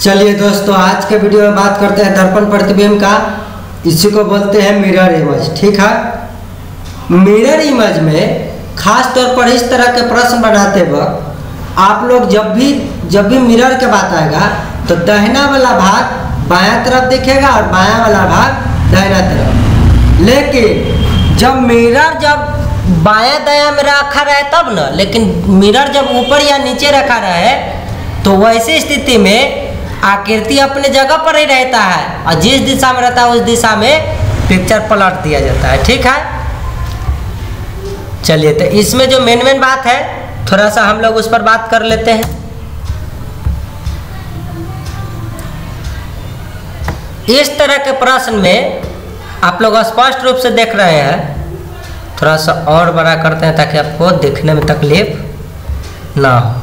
चलिए दोस्तों, आज के वीडियो में बात करते हैं दर्पण प्रतिबिंब का। इसी को बोलते हैं मिरर इमेज। ठीक है, मिरर इमेज में खास तौर पर इस तरह के प्रश्न बनाते वक्त आप लोग जब भी मिरर के बात आएगा तो दाहिना वाला भाग बायां तरफ दिखेगा और बायां वाला भाग दाहिना तरफ। लेकिन जब मिरर बायां दायां में रखा रहे तब ना, लेकिन मिरर जब ऊपर या नीचे रखा रहे तो वैसी स्थिति में आकृति अपने जगह पर ही रहता है और जिस दिशा में रहता है उस दिशा में पिक्चर पलट दिया जाता है। ठीक है, चलिए तो इसमें जो मेन बात है थोड़ा सा हम लोग उस पर बात कर लेते हैं। इस तरह के प्रश्न में आप लोग स्पष्ट रूप से देख रहे हैं। थोड़ा सा और बड़ा करते हैं ताकि आपको देखने में तकलीफ ना हो।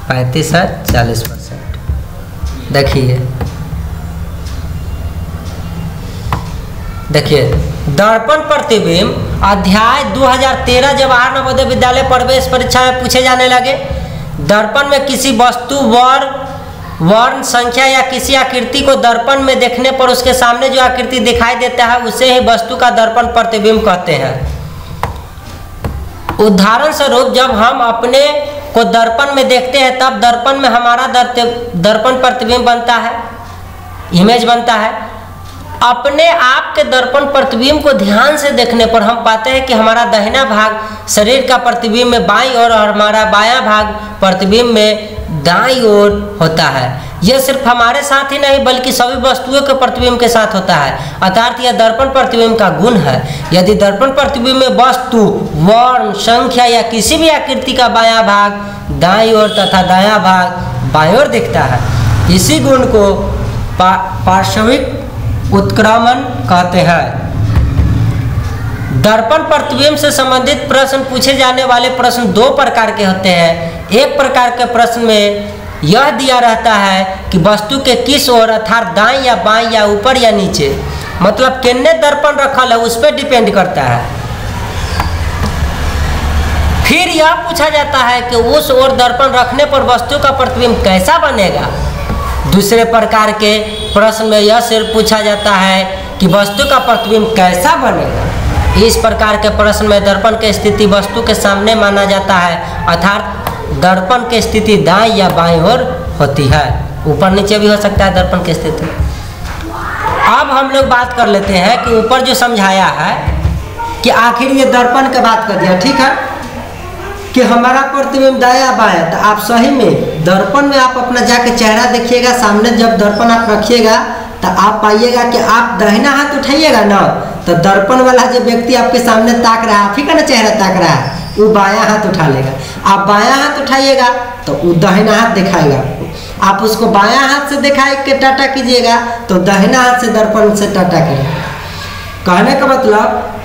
35 है 40%। देखिए दर्पण प्रतिबिंब अध्याय 2013 जब आर नवोदय विद्यालय प्रवेश परीक्षा में पूछे जाने लगे। दर्पण में किसी वस्तु वर्ण संख्या या किसी आकृति को दर्पण में देखने पर उसके सामने जो आकृति दिखाई देता है उसे ही वस्तु का दर्पण प्रतिबिंब कहते हैं। उदाहरण स्वरूप जब हम अपने को दर्पण में देखते हैं तब दर्पण में हमारा दर्पण प्रतिबिंब बनता है, इमेज बनता है। अपने आप के दर्पण प्रतिबिंब को ध्यान से देखने पर हम पाते हैं कि हमारा दाहिना भाग शरीर का प्रतिबिंब में बाईं ओर और हमारा बायां भाग प्रतिबिंब में दाईं ओर होता है। यह सिर्फ हमारे साथ ही नहीं बल्कि सभी वस्तुओं के प्रतिबिंब के साथ होता है। अर्थात यह दर्पण प्रतिबिंब का गुण है। यदि दर्पण प्रतिबिंब में वस्तु वर्ण संख्या या किसी भी आकृति का बायां भाग दाईं ओर तथा दायां भाग बाईं ओर दिखता है, इसी गुण को पार्श्विक उत्क्रमण कहते हैं। दर्पण प्रतिबिंब से संबंधित प्रश्न पूछे जाने वाले प्रश्न दो प्रकार के होते हैं। एक प्रकार के प्रश्न में यह दिया रहता है कि वस्तु के किस ओर अर्थात दाएं या बाएं या ऊपर या नीचे, मतलब किन्ने दर्पण रखल है उस पर डिपेंड करता है। फिर यह पूछा जाता है कि उस ओर दर्पण रखने पर वस्तु का प्रतिबिंब कैसा बनेगा। दूसरे प्रकार के प्रश्न में यह सिर्फ पूछा जाता है कि वस्तु का प्रतिबिंब कैसा बनेगा। इस प्रकार के प्रश्न में दर्पण की स्थिति वस्तु के सामने माना जाता है, अर्थात दर्पण की स्थिति दाईं या बाईं ओर होती है। ऊपर नीचे भी हो सकता है दर्पण की स्थिति। अब हम लोग बात कर लेते हैं कि ऊपर जो समझाया है कि आखिर ये दर्पण की बात कर दिया। ठीक है कि हमारा प्रतिबिंब दाया बाया, तो आप सही में दर्पण में आप अपना जाके चेहरा देखिएगा। सामने जब दर्पण आप रखिएगा तो आप पाइएगा कि आप दाहिना हाथ उठाइएगा ना, तो दर्पण वाला जो व्यक्ति आपके सामने ताक रहा है, आप ही का ना चेहरा ताक रहा है, वो बायां हाथ उठा लेगा। आप बायां हाथ उठाइएगा तो वो दाहिना हाथ दिखाएगा आपको। आप उसको बायां हाथ से दिखाए के टाटा कीजिएगा तो दाहिना हाथ से दर्पण से टाटा करेगा। कहने का मतलब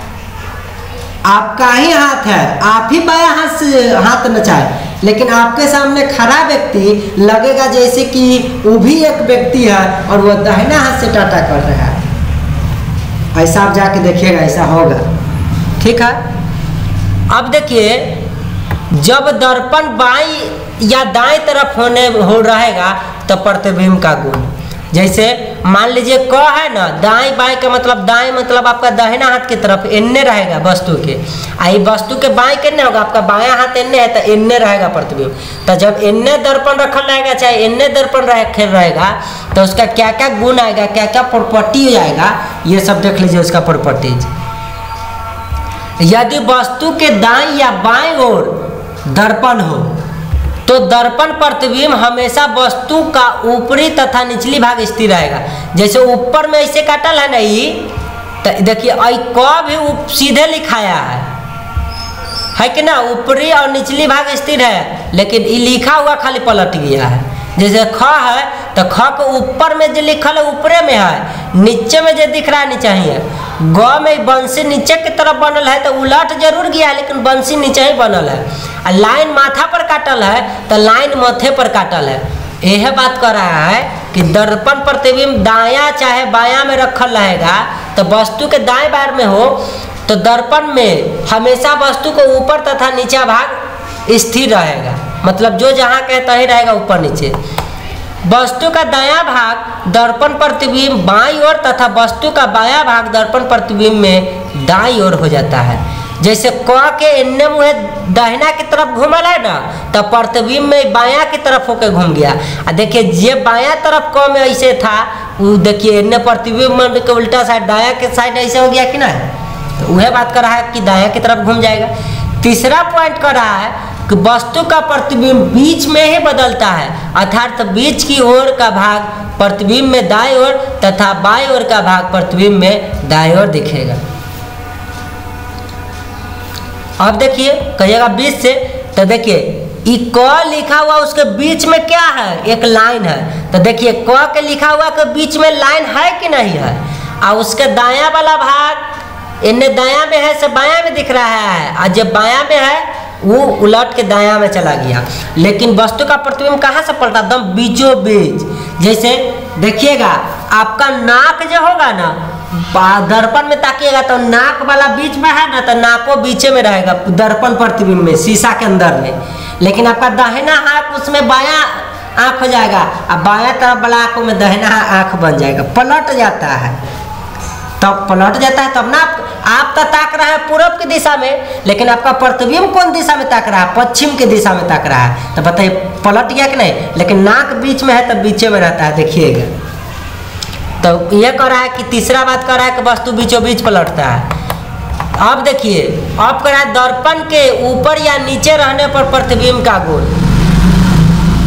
आपका ही हाथ है, आप ही बायां हाथ से हाथ नचाए, लेकिन आपके सामने खड़ा व्यक्ति लगेगा जैसे कि वो भी एक व्यक्ति है और वह दाहिना हाथ से टाटा कर रहा है। ऐसा आप जाके देखिएगा, ऐसा होगा। ठीक है, अब देखिए जब दर्पण बाईं या दाएं तरफ हो रहेगा तो प्रतिबिंब का गुण, जैसे मान लीजिए क है ना, दाएं बाएं का मतलब दाएं मतलब आपका दाहिना हाथ की तरफ इन्ने रहेगा वस्तु के, आई वस्तु के बाएं किन्ने होगा, आपका बायां हाथ इन्ने है तो इन्ने रहेगा प्रतिबिंब। तो जब इन्ने दर्पण रखल रहेगा चाहे इन्ने दर्पण रखल रहेगा तो उसका क्या क्या गुण आएगा, क्या क्या प्रॉपर्टी आएगा, ये सब देख लीजिए उसका प्रॉपर्टीज। यदि वस्तु के दाएं या बाएं ओर दर्पण हो तो दर्पण प्रतिबिंब हमेशा वस्तु का ऊपरी तथा निचली भाग स्थिर रहेगा। जैसे ऊपर में ऐसे काटल है नहीं, तो देखिए क भी सीधे लिखाया है कि ना, ऊपरी और निचली भाग स्थिर है, लेकिन ये लिखा हुआ खाली पलट गया है। जैसे ख है तो ख को ऊपर में जो लिखल है ऊपरे में है, नीचे में जो दिख रहा है नीचे ही है। ग में बंसी नीचे की तरफ बनल है तो उलट जरूर गया है लेकिन बंसी नीचे ही बनल है। और लाइन माथा पर काटल है तो लाइन माथे पर काटल है। यह बात कर रहा है कि दर्पण प्रतिबिंब दायां चाहे बायां में रखल रहेगा तो वस्तु के दाएं बार में हो तो दर्पण में हमेशा वस्तु को ऊपर तथा नीचा भाग स्थिर रहेगा, मतलब जो जहाँ कहता ही रहेगा ऊपर नीचे। वस्तु का दायां भाग दर्पण प्रतिबिंब बाईं ओर तथा वस्तु का बायां भाग दर्पण प्रतिबिंब में दाईं ओर हो जाता है। जैसे क के एन्ने मुहे दाहिना की तरफ घूमल है ना, तो प्रतिबिंब में बायां की तरफ होकर घूम गया। देखिए जे बायां तरफ क में ऐसे था, वो देखिए एन्ने प्रतिबिंब के उल्टा साइड दायां के साइड ऐसे हो गया कि ना, तो वह बात कर रहा है कि दायां की तरफ घूम जाएगा। तीसरा पॉइंट कर रहा है कि वस्तु का प्रतिबिंब बीच में ही बदलता है, अर्थात बीच की ओर का भाग प्रतिबिंब में दाईं ओर तथा बाईं ओर का भाग प्रतिबिंब में दाईं ओर दिखेगा। अब देखिए कहिएगा बीच से, तो देखिए ई क लिखा हुआ उसके बीच में क्या है, एक लाइन है। तो देखिए क के लिखा हुआ के बीच में लाइन है कि नहीं है, और उसके दायां वाला भाग इन्हें दायां में है से बायां में दिख रहा है, और जब बायां में है वो उलट के दायां में चला गया। लेकिन वस्तु का प्रतिबिंब कहाँ से पलटा, एकदम बीचों बीच। जैसे देखिएगा आपका नाक जो होगा ना, दर्पण में ताकिएगा तो नाक वाला बीच में है ना, तो नाको बीचे में रहेगा दर्पण प्रतिबिंब में, शीशा के अंदर में। लेकिन आपका दाहिना आँख उसमें बायां आँख हो जाएगा, और बायां तरफ वाला आँख में दाहिना आँख बन जाएगा, पलट जाता है। तब पलट जाता है तब ना आप तो ताक रहा है पूरब की दिशा में, लेकिन आपका प्रतिबिंब कौन दिशा में ताक रहा है, पश्चिम की दिशा में ताक रहा है। तो बताइए पलट गया कि नहीं। लेकिन नाक बीच में है तब बीचे में रहता है, देखिएगा। तो यह कह रहा है कि तीसरा बात कर रहा है कि वस्तु बीचों बीच पलटता है। अब देखिए अब कह रहा है दर्पण के ऊपर या नीचे रहने पर प्रतिबिंब का गुण।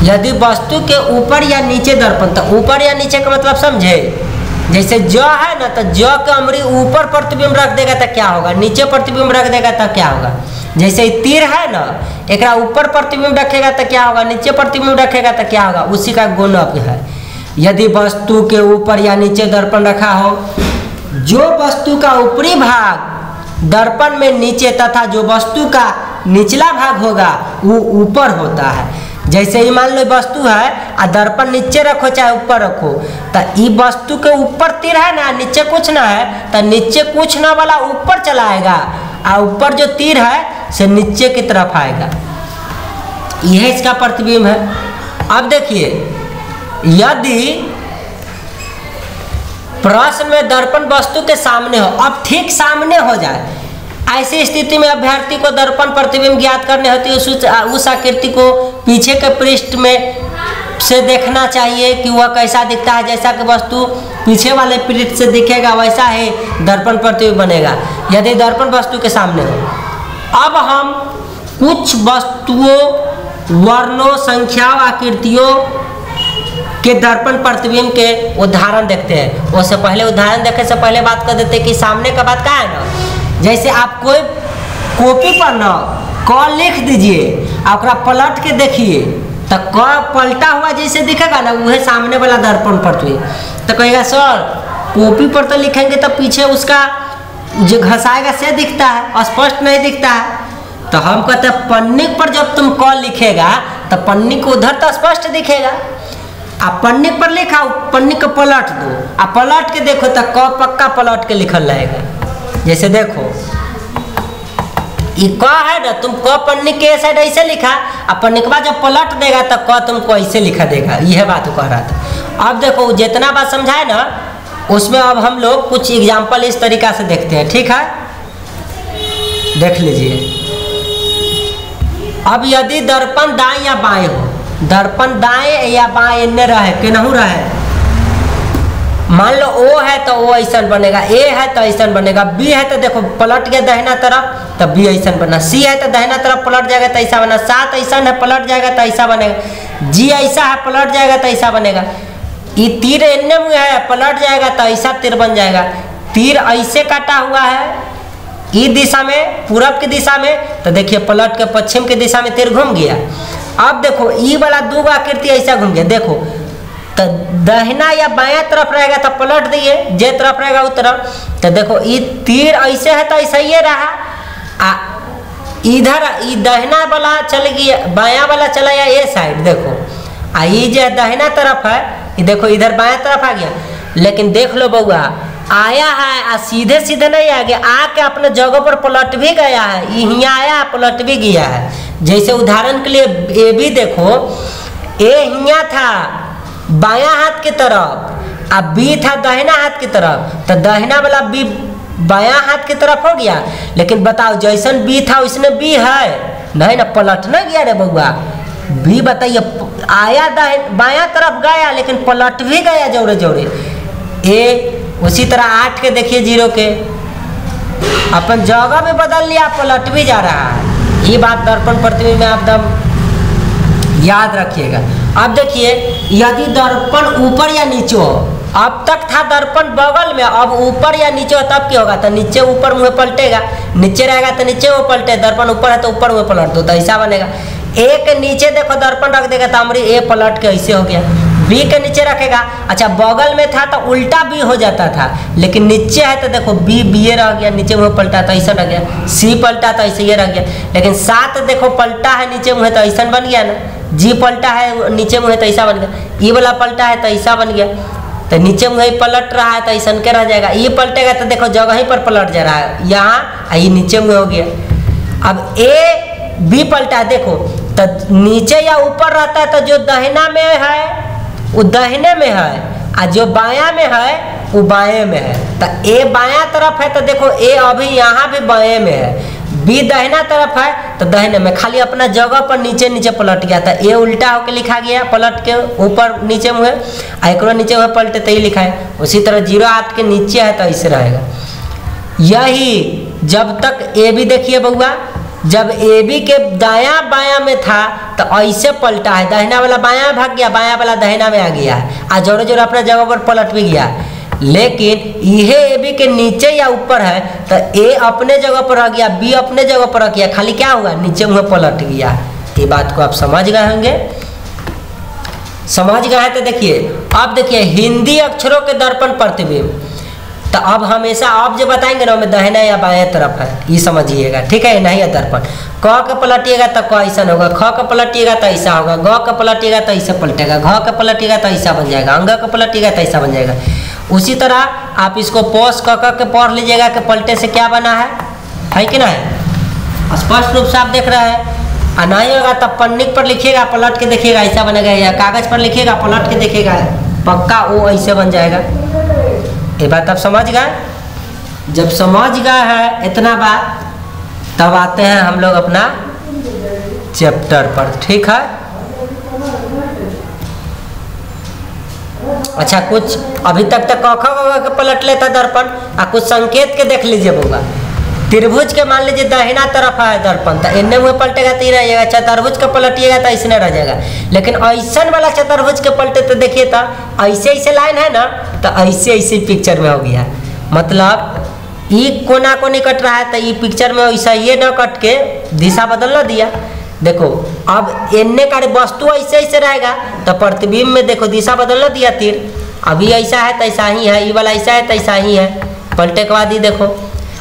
यदि वस्तु के ऊपर या नीचे दर्पण, तो ऊपर या नीचे का मतलब समझे। जैसे ज है ना, तो ज के अमरी ऊपर प्रतिबिंब रख देगा तो क्या होगा, नीचे प्रतिबिंब रख देगा तो क्या होगा। जैसे तीर है ना, एक ऊपर प्रतिबिंब रखेगा तो क्या होगा, नीचे प्रतिबिंब रखेगा तो क्या होगा, उसी का गुण है। यदि वस्तु के ऊपर या नीचे दर्पण रखा हो, जो वस्तु का ऊपरी भाग दर्पण में नीचे तथा जो वस्तु का निचला भाग होगा वो ऊपर होता है। जैसे ही मान लो वस्तु है आ दर्पण नीचे रखो चाहे ऊपर रखो, तो ये वस्तु के ऊपर तीर है ना, नीचे कुछ ना है, तो नीचे कुछ ना वाला ऊपर चला आएगा, और ऊपर जो तीर है से नीचे की तरफ आएगा। यह इसका प्रतिबिंब है। अब देखिए यदि प्रश्न में दर्पण वस्तु के सामने हो, अब ठीक सामने हो जाए, ऐसी स्थिति में अभ्यर्थी को दर्पण प्रतिबिंब ज्ञात करने होती है। उस आकृति को पीछे के पृष्ठ में से देखना चाहिए कि वह कैसा दिखता है। जैसा कि वस्तु पीछे वाले पृष्ठ से दिखेगा वैसा ही दर्पण प्रतिबिंब बनेगा, यदि दर्पण वस्तु के सामने हो। अब हम कुछ वस्तुओं, वर्णों, संख्याओं, आकृतियों के दर्पण प्रतिबिंब के उदाहरण देखते हैं। उससे पहले उदाहरण देखने से पहले बात कर देते हैं कि सामने का बात क्या है ना। जैसे आप कोई कॉपी पर ना क लिख दीजिए और पलट के देखिए, तो क पलटा हुआ जैसे दिखेगा ना, वह सामने वाला दर्पण प्रतिबिंब। तो कहेगा सर कॉपी पर तो लिखेंगे तो पीछे उसका जो घसाएगा से दिखता है, स्पष्ट नहीं दिखता है। तो हम कहते हैं पन्निक पर जब तुम क लिखेगा तो पन्निक उधर तो स्पष्ट दिखेगा। आप पन्निक पर लिखा, पन्निक को पलट दो, आप पलट के देखो तो क पक्का पलट के लिखल रहेगा। जैसे देखो ये क है ना, तुम क पन्नी के साइड ऐसे लिखा, अब पन्नी के बाद जब पलट देगा तो क तुमको ऐसे लिखा देगा। यह बात कह रहा था। अब देखो जितना बात समझाए ना, उसमें अब हम लोग कुछ एग्जाम्पल इस तरीका से देखते हैं, ठीक है, देख लीजिए। अब यदि दर्पण दाएं या बाएं हो, दर्पण दाएं या बाएं इन्ने रहे कि नहीं रहे, मान लो ओ है तो ओ ऐसा बनेगा, ए है तो ऐसा बनेगा, बी है तो देखो पलट गया दाहिना तरफ तो बी ऐसा बना, सी है तो दाहिना तरफ पलट जाएगा तो ऐसा बना, 7 ऐसा है पलट जाएगा तो ऐसा बनेगा, जी ऐसा है पलट जाएगा तो ऐसा बनेगा। ये तीर इन्ने में है पलट जाएगा तो ऐसा तीर बन जाएगा। तीर ऐसे काटा हुआ है ई दिशा में, पूरब की दिशा में, तो देखिए पलट के पश्चिम की दिशा में तीर घूम गया। अब देखो ई वाला दो आकृति ऐसा घूम गया, देखो तो दाहिना या बायां तरफ रहेगा तो पलट दिए, जे तरफ रहेगा उस तरफ। तो देखो ये तीर ऐसे है तो ऐसा ही रहा, इधर ये दाहिना वाला चल गया, बायां वाला चला गया ये साइड, देखो ये जो दाहिना तरफ है ये देखो इधर बायां तरफ आ गया। लेकिन देख लो बउआ आया है सीधे सीधे नहीं आ गया, आके अपने जगह पर पलट भी गया है, यहाँ आया पलट भी गया है। जैसे उदाहरण के लिए ए भी देखो, ए यहाँ था बायां हाथ की तरफ, अब बी था दाहिना हाथ की तरफ, तो दाहिना वाला बी बायां हाथ की तरफ हो गया। लेकिन बताओ जैसन बी था उसने बी है नहीं ना, पलट ना गया रे बउआ। बी बताइए आया बायां तरफ गया लेकिन पलट भी गया जोड़े जोड़े। ए उसी तरह 8 के देखिए 0 के अपन जगह में बदल लिया, पलट भी जा रहा है। ये बात दर्पण प्रतिबिंब में आप एकदम याद रखिएगा। अब देखिए यदि दर्पण ऊपर या नीचे हो, अब तक था दर्पण बगल में, अब ऊपर या नीचे हो तब क्या होगा, तो नीचे ऊपर मुँह पलटेगा, नीचे रहेगा तो नीचे वो पलटे, दर्पण ऊपर है तो ऊपर मुँह पलट दो, तो ऐसा बनेगा। ए के नीचे देखो दर्पण रख देगा तो हमारी ए पलट के ऐसे हो गया। बी के नीचे रखेगा, अच्छा बगल में था तो उल्टा बी हो जाता था, लेकिन नीचे है तो देखो बी बी रह गया, नीचे मुँह पलटा तो ऐसा रह गया, सी पलटा तो ऐसे ये रह गया। लेकिन 7 देखो पलटा है नीचे मुँह तो ऐसा बन गया ना, जी पलटा है नीचे मुँह तो ऐसा बन गया, ई वाला पलटा है तो ऐसा बन गया, तो नीचे मुँह पलट रहा है तो ऐसा के रह जाएगा। ये पलटेगा तो देखो जगह ही पर पलट जा रहा है, यहाँ ये नीचे मुँह हो गया। अब ए बी पलटा देखो तो नीचे या ऊपर रहता है तो जो दाहिना में है वो दाहिने में है, और जो बायां में है वो बाएं में है। तो ए बायां तरफ है तो देखो ए अभी यहाँ भी बाएं में है, बी दाहिना तरफ है तो दाहिने में, खाली अपना जगह पर नीचे नीचे पलट गया था। ए उल्टा होकर लिखा गया पलट के ऊपर नीचे मुँह, एक नीचे मुँह पलटे तो ही लिखा है। उसी तरह 0 8 के नीचे है तो ऐसे रहेगा। यही जब तक ए बी देखिए बउआ, जब ए बी के दायां बायां में था तो ऐसे पलटा है, दाहिना वाला बायां भाग गया, बायां वाला दाहिना में आ गया है, और जोड़े जोड़े अपना जगह पर पलट भी गया। लेकिन यह ए बी के नीचे या ऊपर है तो ए अपने जगह पर रह गया, बी अपने जगह पर रह गया, खाली क्या हुआ नीचे मुँह पलट गया। ये बात को आप समझ गए होंगे, समझ गए हैं। तो देखिए अब देखिए हिंदी अक्षरों के दर्पण प्रतिबिंब, तो अब हमेशा आप जो बताएंगे ना में दाहिना या बाएं तरफ है, ये समझिएगा, ठीक है। नहीं है दर्पण, क का पलटिएगा तो क ऐसा होगा, ख का पलटिएगा तो ऐसा होगा, ग का पलटिएगा तो ऐसा पलटेगा, घ का पलटिएगा तो ऐसा बन जाएगा, अंग का पलटिएगा तो ऐसा बन जाएगा। उसी तरह आप इसको पोस क के पढ़ लीजिएगा कि पलटे से क्या बना है कि नहीं, स्पष्ट रूप से आप देख रहे हैं। और नहीं होगा तब पन्नी पर लिखिएगा, पलट के देखिएगा ऐसा बनेगा, या कागज पर लिखिएगा पलट के देखिएगा, पक्का वो ऐसे बन जाएगा। ये बात आप समझ गए। जब समझ गए है इतना बात, तब आते हैं हम लोग अपना चैप्टर पर, ठीक है। अच्छा कुछ अभी तक क ख के पलट लेता दर्पण, और कुछ संकेत के देख लीजिए बउआ। त्रिभुज के मान लीजिए दाहिना तरफ है दर्पण, तो इन्ने मुँह पलटेगा तो ही रह जाएगा, चतुर्भुज का पलटिएगा तो ऐसे रह जाएगा। लेकिन ऐसा वाला चतुर्भुज के पलटे तो देखिए तो ऐसे ऐसे लाइन है ना, तो ऐसे ऐसे पिक्चर में हो गया, मतलब ये कोना को नहीं कट रहा है तो ये पिक्चर में ऐसा ये न कट के दिशा बदल न दिया। देखो अब इन्ने का वस्तु ऐसे ऐसे रहेगा तो प्रतिबिंब में देखो दिशा बदल न दिया, तीर अभी ऐसा है तो ऐसा ही है, ये वाला ऐसा है तो ऐसा ही है, पलटे के बाद ही देखो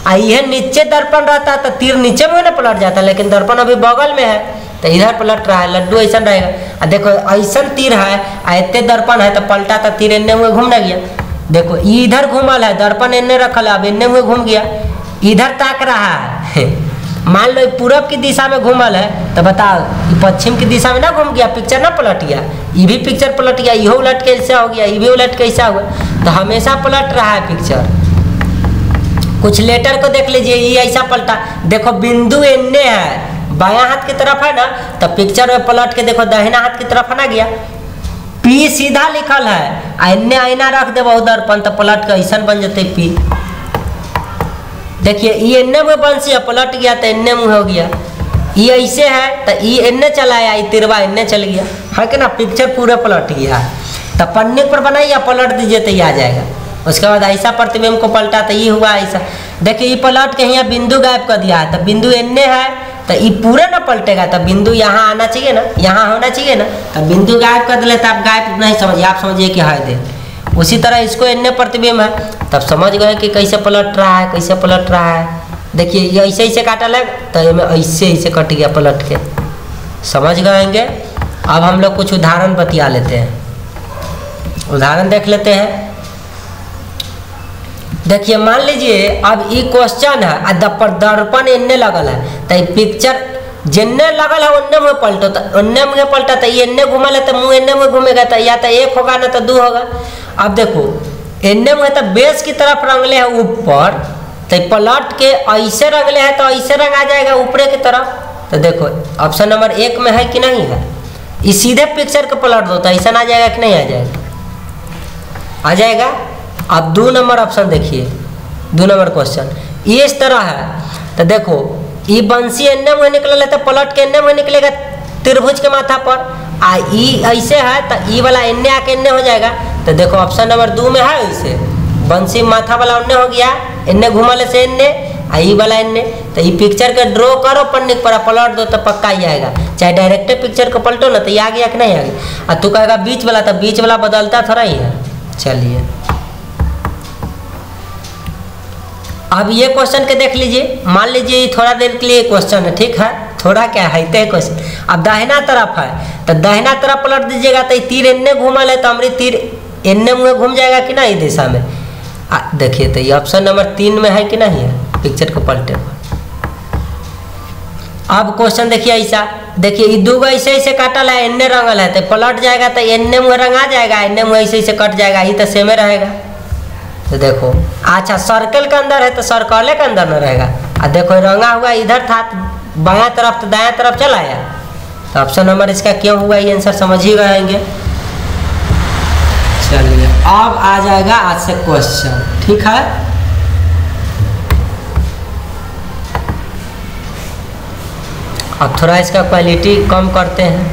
यह नीचे दर्पण रहता तो तीर नीचे में ना पलट जाता, लेकिन दर्पण अभी बगल में है तो इधर पलट रहा है, लड्डू ऐसा रहेगा। और देखो ऐसा तीर है, इतने दर्पण है तो पलटा तो तीर इन्ने हुए घूमने गया, देखो इधर घूमल है, दर्पण इन्ने रखल है, अब इन्ने हुए घूम गया, इधर ताक रहा है। मान लो पूरब की दिशा में घूमल है तो बताओ पश्चिम की दिशा में ना घूम गया, पिक्चर ना पलट गया, ये भी पिक्चर पलट गया, यह उलट के ऐसा हो गया, ये भी उलट के ऐसा हुआ, तो हमेशा पलट रहा है पिक्चर। कुछ लेटर को देख लीजिए, ये ऐसा पलटा, देखो बिंदु इन्ने है, बायां हाथ की तरफ है ना, तो पिक्चर में पलट के देखो दाहिना हाथ की तरफ है ना गया, पी सीधा लिखल है, इन्ने आईना रख दे बहुत दर्पण तो पलट के ऐसा बन जाते पी। देखिए ये इन्ने में बंसी पलट गया तो इन्ने मुँह हो गया, ये ऐसे है तो ये इन्ने चला आया, ये तिरवा इन्ने चल गया, है कि ना, पिक्चर पूरा पलट गया। तो पन्ने पर बनाइए पलट दीजिए तो ये आ जाएगा। उसके बाद ऐसा प्रतिबिंब को पलटा तो ये हुआ ऐसा, देखिए ये पलट के यहाँ बिंदु गायब कर दिया है, तो बिंदु इन्ने है तो ये पूरा ना पलटेगा, तो बिंदु यहाँ आना चाहिए ना, यहाँ होना चाहिए ना, तो बिंदु गायब कर दिले तो आप गायब नहीं समझिए, आप समझिए कि है दे। उसी तरह इसको इन्ने प्रतिबिंब है, तब समझ गए कि कैसे पलट रहा है, कैसे पलट रहा है। देखिए ये ऐसे ऐसे काटा लग तो ये ऐसे ऐसे कट गया पलट के, समझ गएंगे। अब हम लोग कुछ उदाहरण बतिया लेते हैं, उदाहरण देख लेते हैं। देखिए मान लीजिए अब ये क्वेश्चन है, दर्पण इन्ने लगल है तो पिक्चर जिन्ने लगल है उन्ने मुँह पलटो, तो उन्ने मुँह पलटा तो ये एन्ने घूमल है तो मुँह एन्ने मुँह घूमेगा, तो या तो एक होगा ना तो दो होगा। अब देखो एन्ने मुँह तो बेस की तरफ रंगले है ऊपर, तो पलट के ऐसे रंगले है तो ऐसे रंग आ जाएगा ऊपरे की तरफ। तो देखो ऑप्शन नंबर 1 में है कि नहीं है, इस सीधे पिक्चर को पलट दो तो ऐसा आ जाएगा कि नहीं आ जाएगा, आ जाएगा। अब 2 नंबर ऑप्शन देखिए, 2 नंबर क्वेश्चन ये इस तरह है। तो देखो ये बंसी एन्ने मुँह निकल है तो पलट के एन्ने मुँह निकलेगा त्रिभुज के माथा पर, आ ई ऐसे है तो ई वाला एन्ने आके एन्ने हो जाएगा। तो देखो ऑप्शन नंबर 2 में है ऐसे, बंसी माथा वाला उन्ने हो गया, एन्ने घुमल से एन्ने, आ ई वाला एन्ने। तो ये पिक्चर के ड्रॉ करो पन्नी पर पलट दो तो पक्का ही आएगा, चाहे डायरेक्ट पिक्चर को पलटो ना तो ये आ गया कि नहीं आ गया। और तू कहेगा बीच वाला, तो बीच वाला बदलता थोड़ा ही है। चलिए अब ये क्वेश्चन के देख लीजिए, मान लीजिए ये थोड़ा देर के लिए क्वेश्चन है, ठीक है, थोड़ा क्या है क्वेश्चन। अब दाहिना तरफ है तो दाहिना तरफ पलट दीजिएगा तो तीर एन्ने घूमल है तो हमारी तीर एन्ने मुँह घूम जाएगा कि नहीं दिशा में। देखिए तो ये ऑप्शन नंबर 3 में है कि नहीं है, पिक्चर को पलटे। अब क्वेश्चन देखिए ऐसा, देखिए ये 2 ऐसे ऐसे काटल है, एन्ने रंगल है तो पलट जाएगा तो एन्ने मुँह रंग आ जाएगा, एन्ने मुँह ऐसे ऐसे कट जाएगा, ये तो सेमे रहेगा। तो देखो अच्छा सर्कल के अंदर है तो सर्कल के अंदर न रहेगा। और देखो रंगा हुआ इधर था बायां तरफ तो दायां तरफ चला आया, तो ऑप्शन नंबर इसका क्यों हुआ ये आंसर समझ ही रहेंगे। चलिए अब आ जाएगा आज से क्वेश्चन, ठीक है। अब थोड़ा इसका क्वालिटी कम करते हैं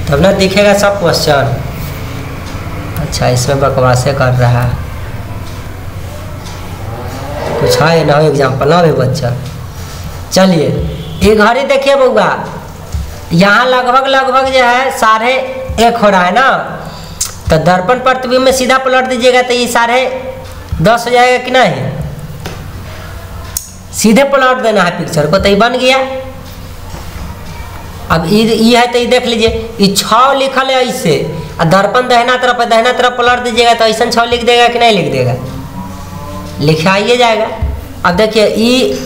तब ना दिखेगा सब क्वेश्चन। अच्छा इसमें बकवासे कर रहा है, कुछ है ना एग्जाम्पल ना भी बच्चा। चलिए ये घड़ी देखिए बउआ, यहाँ लगभग जो है 1:30 हो रहा है ना, तो दर्पण प्रतिबिंब में सीधा पलट दीजिएगा तो ये 10:30 हो जाएगा कि नहीं, सीधे पलट देना है पिक्चर को तो ये बन गया। अब ये है तो ये देख लीजिए, ये 6 लिखल है ऐसे, और दर्पण दाहिना तरफ पलट दीजिएगा तो ऐसा 6 लिख देगा कि नहीं लिख देगा, लिखाइए जाएगा। अब देखिए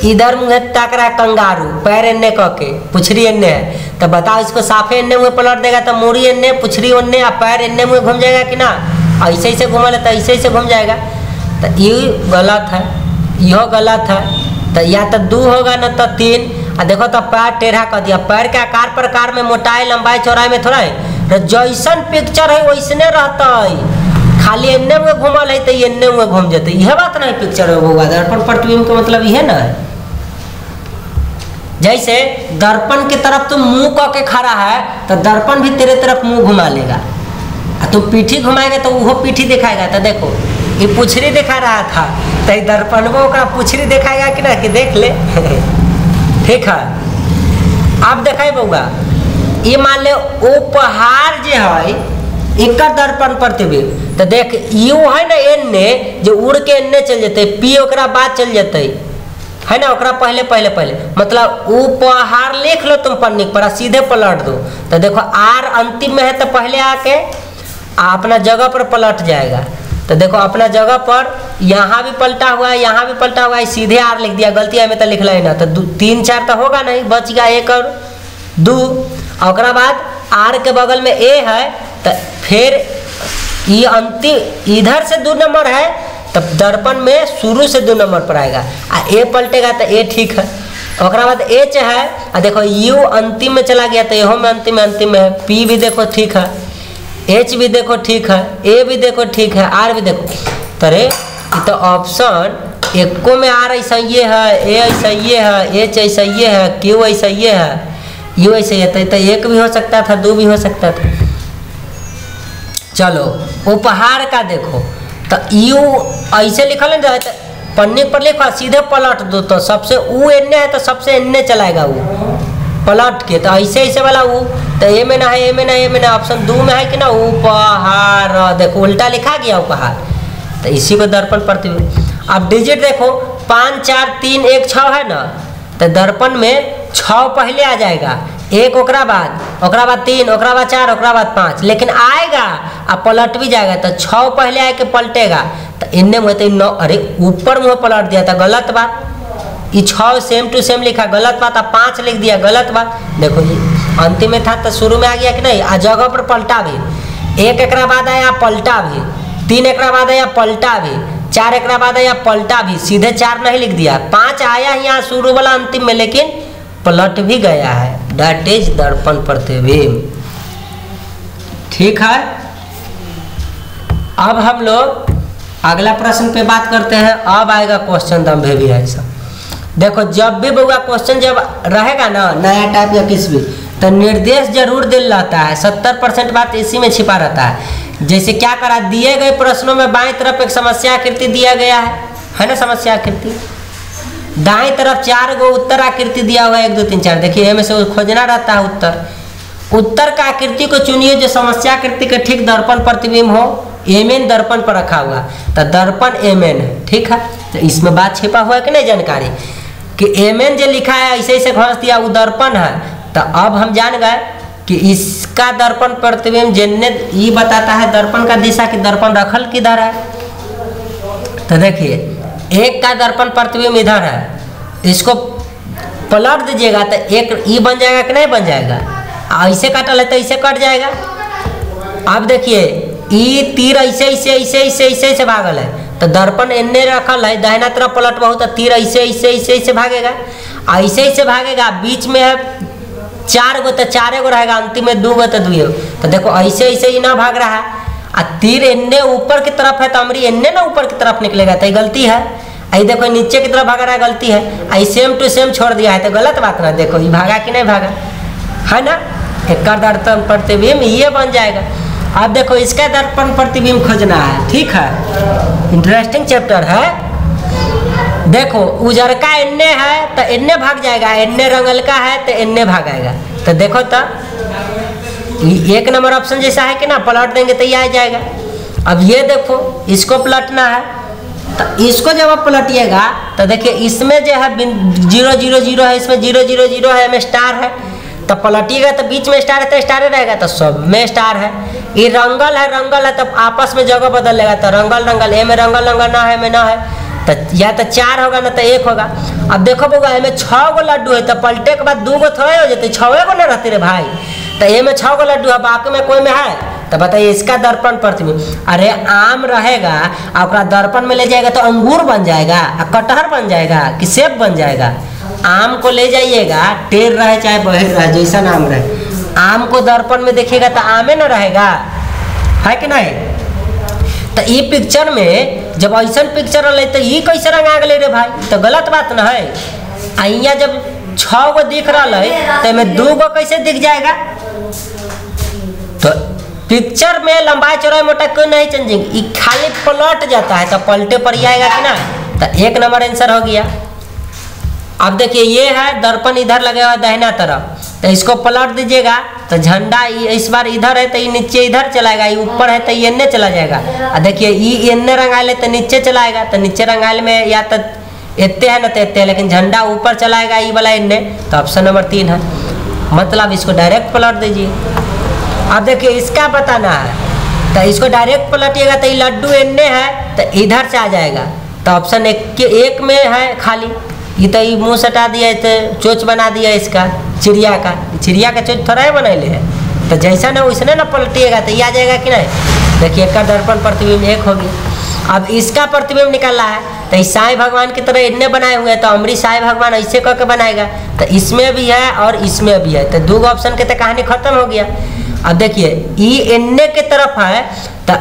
इधर मुँह ताक रहा है कंगारू, पैर एन्ने कह के पुछरी एन्ने है, तो बताओ इसको साफे एन्ने मुँह पलट देगा तो मूरी एन्ने पुछरी ओन्ने और पैर एन्ने मुँह घूम जाएगा कि ना, ऐसे ऐसे घूमल है तो ऐसे ऐसे घूम जाएगा। तो ये गलत है, यह गलत है, तो या तो 2 होगा ना तो 3। और देखो तो पैर टेढ़ा कर दिया, पैर के आकार प्रकार में मोटाई लंबाई चौड़ाई में थोड़ा है, जैसन पिक्चर है वैसने रहता है, खाली एन्ने में घूमल है तो एन्ने में घूम जाते, यह बात नहीं पिक्चर में होगा। दर्पण प्रतिबिंब का मतलब यह ना है, जैसे दर्पण की तरफ तुम मुंह कह के खड़ा है तो दर्पण भी तेरे तरफ मुंह घुमा लेगा, तो पीठी घुमाएगा तो वो पीठी दिखाएगा। तो देखो ये पुछरी दिखा रहा था तो दर्पण में ओकरा पुछरी दिखाएगा कि ना, कि देख ले ठीक है। अब देखे बउआ ये मान ले उपहार जो है एक दर्पण प्रतिबिंब, तो देख यू है ना एन्ने जो उड़ के एन्ने चल जाते, पी ओकरा बाद चल जाते है ना, ओकरा पहले मतलब उपहार लिख लो तुम पन्नी पर सीधे पलट दो। तो देखो आर अंतिम में है तो पहले आके अपना जगह पर पलट जाएगा। तो देखो अपना जगह पर यहाँ भी पलटा हुआ है, यहाँ भी पलटा हुआ है, सीधे आर लिख दिया, गलती है में तो लिखला ही ना, तो 3 4 तो होगा नहीं, बच गया 1 और 2। और बाद आर के बगल में ए है तो फिर ये अंतिम इधर से 2 नंबर है, तब दर्पण में शुरू से 2 नंबर पर आएगा, ए पलटेगा तो ए ठीक है। और बाद एच है, और देखो यू अंतिम में चला गया तो यहो में अंतिम में है, पी भी देखो ठीक है, एच भी देखो ठीक है, ए भी देखो ठीक है, आर भी देखो। तरे तो ऑप्शन एको में आर ऐसा ये है, ए ऐसा ये है, एच ऐसा ये है, क्यू ऐसा ये है, यू ऐसे है, तो 1 भी हो सकता था, 2 भी हो सकता था। चलो उपहार का देखो तो यू ऐसे लिखल है तो पन्नी पर लिखा सीधे पलट दो, तो सबसे ऊ एन्ने है तो सबसे एन्ने चलाएगा वो पलट के, तो ऐसे वाला ऊ तो ए में ना है, ए में ना ऑप्शन 2 में है कि ना उपहार, देखो उल्टा लिखा गया उपहार, तो इसी को दर्पण प्रतिबिंब। अब डिजिट देखो 5 4 3 1 6 है ना, तो दर्पण में 6 पहले आ जाएगा, 1 ओकरा बाद 3 ओकरा बाद 4 ओकरा बाद 5, लेकिन आएगा अब पलट भी जाएगा तो 6 पहले आके पलटेगा, तो इन्ने मुँह तो 9, अरे ऊपर मुँह पलट दिया था, गलत बात, ये 6 सेम टू सेम लिखा, गलत बात। अब 5 लिख दिया, गलत बात। देखो ये अंतिम में था तो शुरू में आ गया कि नहीं, आ जगह पर पलटा भी, 1 एकरा बाद आया पलटा भी, 3 एकरा बाद आया पलटा भी, 4 एकरा बाद आया पलटा भी, सीधे 4 नहीं लिख दिया, 5 आया यहाँ शुरू वाला अंतिम में, लेकिन पलट भी गया है। दैट इज दर्पण प्रतिबिंब। ठीक है, अब हम लोग अगला प्रश्न पे बात करते हैं। अब आएगा क्वेश्चन दम्भे भी ऐसा। देखो जब भी बउआ क्वेश्चन जब रहेगा ना नया टाइप या किस भी, तो निर्देश जरूर दिल रहता है, 70% बात इसी में छिपा रहता है। जैसे क्या करा, दिए गए प्रश्नों में बाएं तरफ एक समस्या आकृति दिया गया है ना, समस्या आकृति। दाएं तरफ 4 गो उत्तर आकृति दिया हुआ है, 1 2 3 4। देखिए इनमें से खोजना रहता है उत्तर का आकृति को चुनिए जो समस्या आकृति के ठीक दर्पण प्रतिबिंब हो। एमएन दर्पण पर रखा हुआ, तो दर्पण एमएन है। ठीक है, तो इसमें बात छिपा हुआ है कि नहीं जानकारी, कि एमएन जो लिखा है ऐसे ऐसे घस दिया वो दर्पण है। तो अब हम जान गए कि इसका दर्पण प्रतिबिंब जिनने ये बताता है दर्पण का दिशा कि दर्पण रखल किधर है। तो देखिए एक का दर्पण प्रतिबिंब इधर है, इसको पलट दीजिएगा तो एक ई बन जाएगा कि नहीं बन जाएगा। ऐसे काटल है तो ऐसे कट जाएगा। अब देखिए ई तीर ऐसे ऐसे ऐसे ऐसे ऐसे ऐसे भागल है, तो दर्पण एन्ने रखल है, दाहिना तरफ पलट बहुत तो तीर ऐसे ऐसे ऐसे ऐसे भागेगा, ऐसे ऐसे भागेगा। बीच में है 4 गो तो 4 गो रहेगा, अंतिम में 2 गो तो 2 गो। तो देखो ऐसे ऐसे ही ना भाग रहा है, और तीर एन्ने ऊपर की तरफ है तो अमरी एन्ने ना ऊपर की तरफ निकलेगा, तो गलती है। आई देखो नीचे की तरफ भाग रहा है, गलती है। आई सेम टू सेम छोड़ दिया है तो गलत बात ना। देखो ये भागा कि नहीं भागा, है ना। एक दर्पण प्रतिबिंब ये बन जाएगा। अब देखो इसका दर्पण प्रतिबिंब खोजना है। ठीक है, इंटरेस्टिंग चैप्टर है। देखो उजरका एन्ने है तो एन्ने भाग जाएगा, एन्ने रंगल का है तो एन्ने भागेगा। तो देखो तो 1 नंबर ऑप्शन जैसा है कि ना, पलट देंगे तो ये आ जाएगा। अब ये देखो इसको पलटना है, तो इसको जब आप पलटिएगा तो देखिए इसमें जो है 0 0 0 है, इसमें 0 0 0 है, में स्टार है। तो पलटिएगा तो बीच में स्टार है तो स्टार रहेगा, तो सब में स्टार है। ये रंगल है तो आपस में जगह बदल लेगा, तो रंगल ए में रंगल ना है, में ना है, तो या तो 4 होगा ना तो 1 होगा। अब देखो बउआ में 6 गो लड्डू है, तो पलटे के बाद 2 गो थोड़े हो जाते, 6 गो ना रहते रे भाई। तो ए में 6 गो लड्डू है, बाकी में कोई में है, तो बताइए इसका दर्पण प्रतिबिंब। अरे आम रहेगा और दर्पण में ले जाएगा तो अंगूर बन जाएगा, कटहर बन जाएगा कि सेब बन जाएगा। आम को ले जाइएगा, टेढ़ रहे चाहे बहेर रहे, जैसा नाम रहे, आम को दर्पण में देखिएगा तो आमे न रहेगा, है कि नहीं। तो ये पिक्चर में जब ऐसा पिक्चर रहे तो ये कैसे रंगा गए रे भाई, तो गलत बात न है। अहिया जब 6 गो दिख रहा है तो में 2 गो कैसे दिख जाएगा। तो पिक्चर में लंबाई चौड़ाई मोटा क्यों नहीं चेंजिंग, ये खाली पलट जाता है, तो पलटे पर ही आएगा कि ना। तो 1 नंबर आंसर हो गया। अब देखिए ये है दर्पण इधर लगा हुआ दाहिना तरफ, तो इसको पलट दीजिएगा तो झंडा इस बार इधर है तो ये नीचे इधर चलाएगा, ये ऊपर है तो ये एन्ने चला जाएगा। और देखिए ये एन्ने रंगाइल है तो नीचे चलाएगा, तो नीचे रंगाइल में या तो एत्ते है ना तो एत्ते है, लेकिन झंडा ऊपर चलाएगा ये वाला एन्ने, तो ऑप्शन नंबर 3 है। मतलब इसको डायरेक्ट पलट दीजिए। अब देखिए इसका बताना है, तो इसको डायरेक्ट पलटिएगा तो ये लड्डू एन्ने है तो इधर से आ जाएगा, तो ऑप्शन 1 में है खाली। ये तो ये मुँह सटा दिया है तो चोच बना दिया इसका, चिड़िया का चोच थोड़ा ही बनैले है, तो जैसा ना वैसने ना पलटिएगा तो ये आ जाएगा कि नहीं। देखिए इसका दर्पण प्रतिबिंब 1 हो गया। अब इसका प्रतिबिंब निकालना है, तो इस साईं भगवान की तरह इन्ने बनाए हुए हैं, तो अमरी साईं भगवान ऐसे करके बनाएगा, तो इसमें भी है और इसमें भी है, तो 2 ऑप्शन के तो कहानी खत्म हो गया। अब देखिए ये एन्ने के तरफ है, तो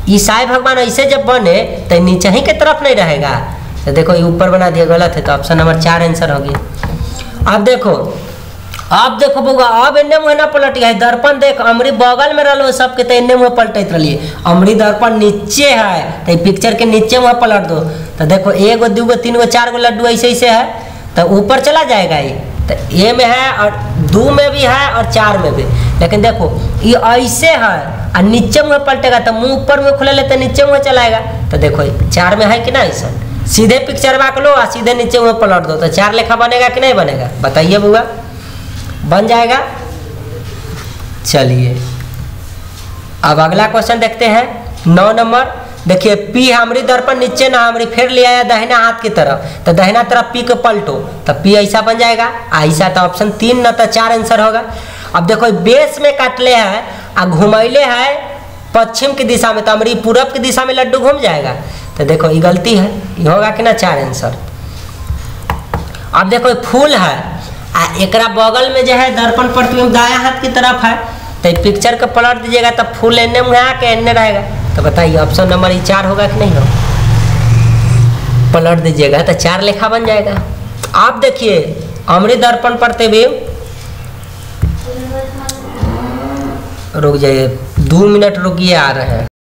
ये साईं भगवान ऐसे जब बने तो नीचे ही के तरफ नहीं रहेगा, तो देखो ये ऊपर बना दिया, गलत है, तो ऑप्शन नंबर 4 आंसर हो गया। अब देखो बउआ अब एन्ने मुँह ना पलट गया है, दर्पण देख अमरी बगल में रहो सबके, तो एन्ने मुँह पलटते रहिए, अमरी दर्पण नीचे है तो पिक्चर के नीचे मुँह पलट दो, तो देखो 1 गो 2 गो 3 गो 4 गो लड्डू ऐसे ऐसे है, तो ऊपर चला जाएगा ये, तो ए में है और 2 में भी है और 4 में भी। लेकिन देखो ये ऐसे है और नीचे मुँह पलटेगा, तो मुँह ऊपर में खुले लेते नीचे मुँह चलाएगा, तो देखो 4 में है कि ना ऐसा। सीधे पिक्चर बाक लो और सीधे नीचे मुँह पलट दो, तो 4 लेखा बनेगा कि नहीं बनेगा, बताइए बुआ। बन जाएगा। चलिए अब अगला क्वेश्चन देखते हैं 9 नंबर। देखिए पी हमरी दर्पण नीचे ना हमरी फिर ले आया दाहिना हाथ की तरफ, तो दाहिना तरफ पी को पलटो तो पी ऐसा बन जाएगा, ऐसा तो ऑप्शन 3 ना तो 4 आंसर होगा। अब देखो बेस में काटले है आ घुमैले है पश्चिम की दिशा में, तो हमारी पूरब की दिशा में लड्डू घूम जाएगा, तो देखो ये गलती है, ये होगा कि ना 4 आंसर। अब देखो फूल है आ एकरा बगल में जो है दर्पण प्रतिबिंब दाया हाथ की तरफ है, तो पिक्चर को पलट दीजिएगा तो फूल एने मुँह आके एने रहेगा, तो बताइए ऑप्शन नंबर 4 होगा कि नहीं हो। पलट दीजिएगा तो 4 लेखा बन जाएगा। आप देखिए हमरी दर्पण प्रतिबिंब, रुक जाइए 2 मिनट रुकिए, आ रहे हैं।